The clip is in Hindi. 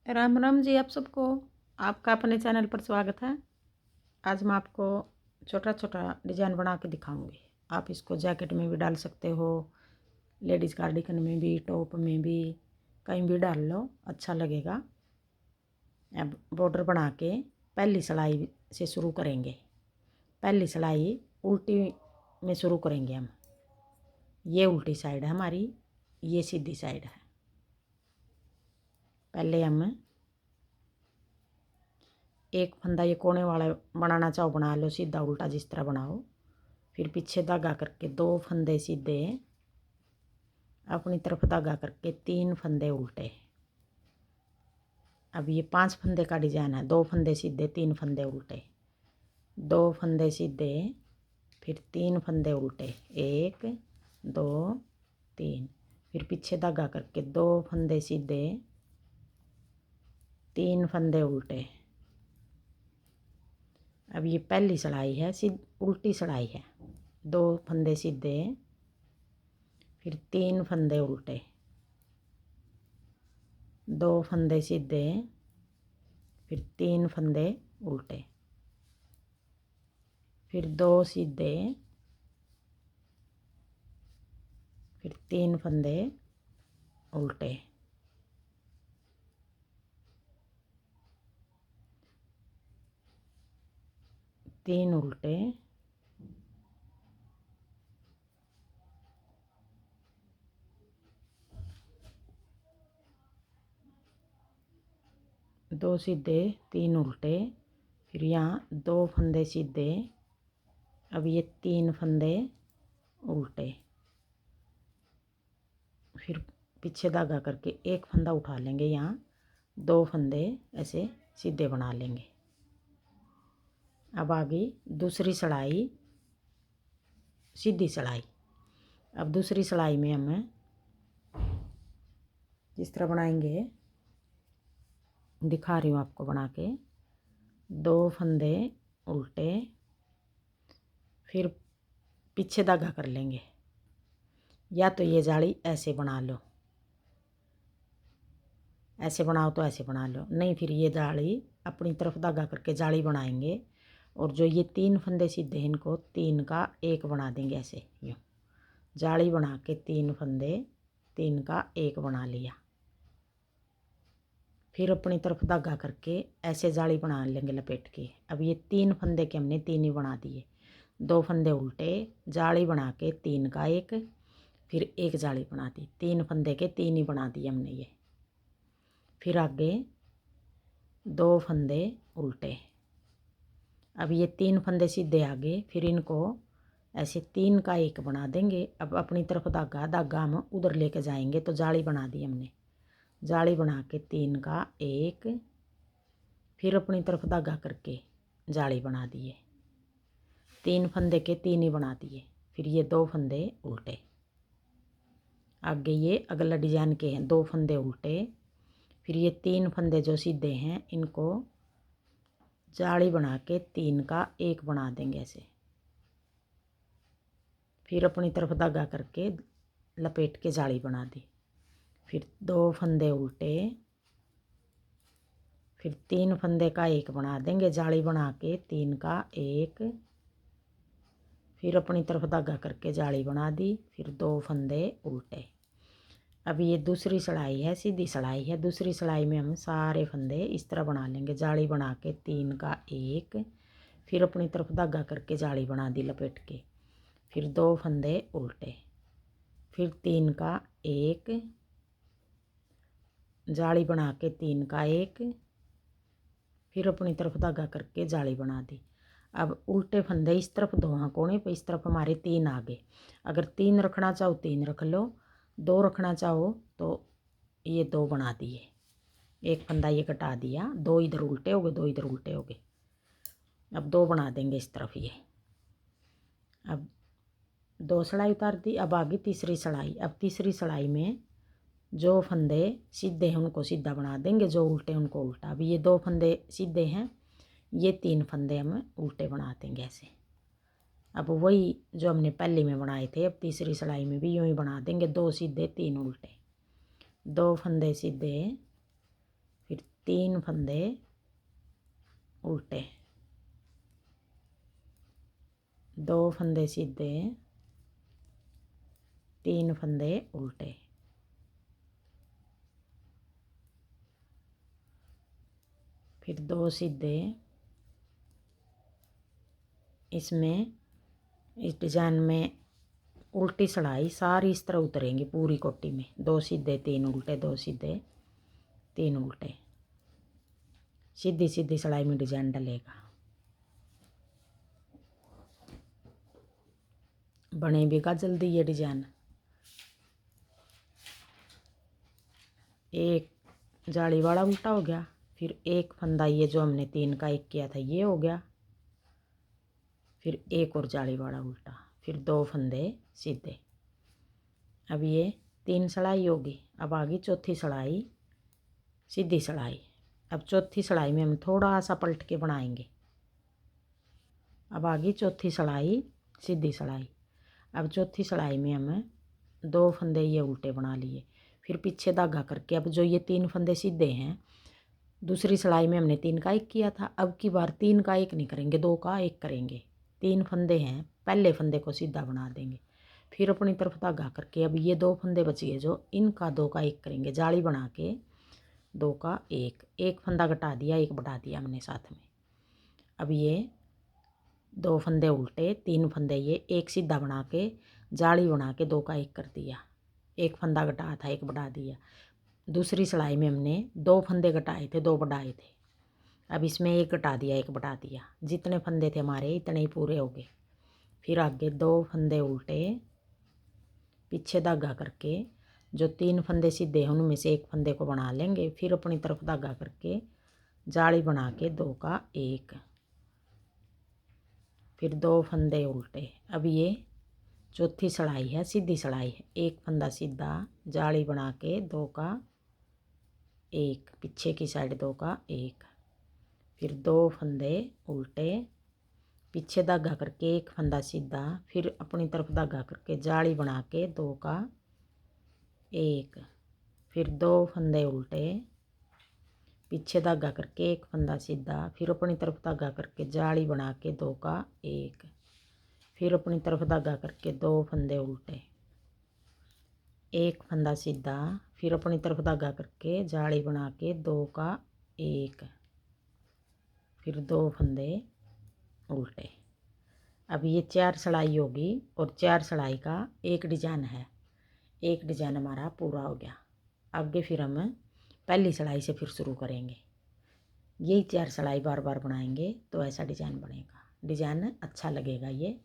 राम राम जी आप सबको। आपका अपने चैनल पर स्वागत है। आज मैं आपको छोटा छोटा डिज़ाइन बना के दिखाऊंगी। आप इसको जैकेट में भी डाल सकते हो, लेडीज़ कार्डिगन में भी, टॉप में भी, कहीं भी डाल लो, अच्छा लगेगा। अब बॉर्डर बना के पहली सिलाई से शुरू करेंगे। पहली सिलाई उल्टी में शुरू करेंगे हम। ये उल्टी साइड है हमारी, ये सीधी साइड है। पहले हम एक फंदा ये कोने वाला बनाना चाहो बना लो, सीधा उल्टा जिस तरह बनाओ। फिर पीछे धागा करके 2 फंदे सीधे, अपनी तरफ धागा करके 3 फंदे उल्टे। अब ये 5 फंदे का डिजाइन है। 2 फंदे सीधे, 3 फंदे उल्टे, 2 फंदे सीधे, फिर 3 फंदे उल्टे, 1 2 3। फिर पीछे धागा करके 2 फंदे सीधे, 3 फंदे उल्टे। अब ये पहली सिलाई है, उल्टी सिलाई है। 2 फंदे सीधे, फिर 3 फंदे उल्टे, 2 फंदे सीधे, फिर 3 फंदे उल्टे, फिर 2 सीधे, फिर 3 फंदे उल्टे, 3 उल्टे, 2 सीधे, 3 उल्टे, फिर यहाँ 2 फंदे सीधे। अब ये 3 फंदे उल्टे, फिर पीछे धागा करके एक फंदा उठा लेंगे। यहाँ 2 फंदे ऐसे सीधे बना लेंगे। अब आगे दूसरी सिलाई, सीधी सिलाई। अब दूसरी सिलाई में हम जिस तरह बनाएंगे, दिखा रही हूँ आपको बना के। 2 फंदे उल्टे, फिर पीछे धागा कर लेंगे। या तो ये जाली ऐसे बना लो, ऐसे बनाओ तो ऐसे बना लो, नहीं फिर ये जाली अपनी तरफ धागा करके जाली बनाएंगे। और जो ये 3 फंदे सीधे हैं, इनको 3 का 1 बना देंगे। ऐसे यूँ जाली बना के 3 फंदे, 3 का 1 बना लिया। फिर अपनी तरफ धागा करके ऐसे जाली बना लेंगे लपेट के। अब ये 3 फंदे के हमने 3 ही बना दिए। 2 फंदे उल्टे, जाली बना के 3 का 1, फिर 1 जाली बना दी। 3 फंदे के 3 ही बना दिए हमने ये। फिर आगे 2 फंदे उल्टे। अब ये 3 फंदे सीधे आगे, फिर इनको ऐसे 3 का 1 बना देंगे। अब अपनी तरफ धागा हम उधर लेके जाएंगे, तो जाली बना दी हमने। जाली बना के 3 का 1, फिर अपनी तरफ धागा करके जाली बना दिए। 3 फंदे के 3 ही बना दिए। फिर ये 2 फंदे उल्टे। आगे ये अगला डिजाइन के हैं, 2 फंदे उल्टे, फिर ये 3 फंदे जो सीधे हैं, इनको जाली बना के 3 का 1 बना देंगे ऐसे। फिर अपनी तरफ धागा करके लपेट के जाली बना दी। फिर 2 फंदे उल्टे, फिर 3 फंदे का 1 बना देंगे। जाली बना के 3 का 1, फिर अपनी तरफ धागा करके जाली बना दी। फिर 2 फंदे उल्टे। अब ये दूसरी सिलाई है, सीधी सिलाई है। दूसरी सिलाई में हम सारे फंदे इस तरह बना लेंगे। जाली बना के 3 का 1, फिर अपनी तरफ धागा करके जाली बना दी लपेट के। फिर 2 फंदे उल्टे, फिर 3 का 1, जाली बना के 3 का 1, फिर अपनी तरफ धागा करके जाली बना दी। अब उल्टे फंदे इस तरफ 2 हैं कोने पे, इस तरफ हमारे 3 आगे। अगर 3 रखना चाहो 3 रख लो, 2 रखना चाहो तो ये 2 बना दिए। एक फंदा ये कटा दिया, 2 इधर उल्टे हो गए, 2 इधर उल्टे हो गए। अब 2 बना देंगे इस तरफ ये। अब 2 सिलाई उतार दी। अब आगे तीसरी सिलाई। अब तीसरी सिलाई में जो फंदे सीधे हैं उनको सीधा बना देंगे, जो उल्टे उनको उल्टा। अब ये 2 फंदे सीधे हैं, ये 3 फंदे हम उल्टे बना देंगे ऐसे। अब वही जो हमने पहले में बनाए थे, अब तीसरी सिलाई में भी यूँ ही बना देंगे। 2 सीधे 3 उल्टे, 2 फंदे सीधे, फिर 3 फंदे उल्टे, 2 फंदे सीधे, 3 फंदे उल्टे, फिर 2 सीधे। इसमें इस डिजाइन में उल्टी सिलाई सारी इस तरह उतरेंगी पूरी कोटी में, 2 सीधे 3 उल्टे, 2 सीधे 3 उल्टे, सीधी सीधी सिलाई में डिजाइन डलेगा। बने भी का जल्दी ये डिजाइन। एक जाली वाला उल्टा हो गया, फिर एक फंदा ये जो हमने 3 का 1 किया था ये हो गया, फिर एक और जाली वाला उल्टा, फिर 2 फंदे सीधे। अब ये 3 सिलाई होगी। अब आगे चौथी सिलाई सीधी सिलाई। अब चौथी सिलाई में हम थोड़ा सा पलट के बनाएंगे। अब आगे चौथी सिलाई सीधी सिलाई। अब चौथी सिलाई में हम 2 फंदे ये उल्टे बना लिए, फिर पीछे धागा करके अब जो ये 3 फंदे सीधे हैं, दूसरी सिलाई में हमने 3 का 1 किया था, अब की बार 3 का 1 नहीं करेंगे, 2 का 1 करेंगे। 3 फंदे हैं, पहले फंदे को सीधा बना देंगे, फिर अपनी तरफ धागा करके अब ये 2 फंदे बच गए जो इनका 2 का 1 करेंगे, जाली बना के 2 का 1, एक फंदा घटा दिया, 1 बढ़ा दिया हमने साथ में। अब ये 2 फंदे उल्टे, 3 फंदे ये, एक सीधा बना के जाली बना के 2 का 1 कर दिया, एक फंदा घटाया था 1 बढ़ा दिया। दूसरी सिलाई में हमने 2 फंदे घटाए थे, 2 बढ़ाए थे, अब इसमें 1 घटा दिया, 1 बढ़ा दिया, जितने फंदे थे हमारे इतने ही पूरे हो गए। फिर आगे 2 फंदे उल्टे, पीछे धागा करके जो 3 फंदे सीधे हैं उनमें से 1 फंदे को बना लेंगे, फिर अपनी तरफ धागा करके जाली बना के 2 का 1, फिर 2 फंदे उल्टे। अब ये चौथी सिलाई है, सीधी सिलाई है, एक फंदा सीधा, जाली बना के 2 का 1, पीछे की साइड 2 का 1, फिर 2 फंदे उल्टे, पीछे धागा करके 1 फंदा सीधा, फिर अपनी तरफ धागा करके जाली बना के 2 का 1, फिर 2 फंदे उल्टे, पीछे धागा करके 1 फंदा सीधा, फिर अपनी तरफ धागा करके जाली बना के 2 का 1, फिर अपनी तरफ धागा करके 2 फंदे उल्टे, 1 फंदा सीधा, फिर अपनी तरफ धागा करके जाली बना के 2 का 1, फिर 2 फंदे उल्टे। अब ये 4 सिलाई होगी और 4 सिलाई का एक डिजाइन है, एक डिजाइन हमारा पूरा हो गया। आगे फिर हम पहली सिलाई से फिर शुरू करेंगे, यही 4 सिलाई बार बार बनाएंगे तो ऐसा डिजाइन बनेगा, डिजाइन अच्छा लगेगा ये।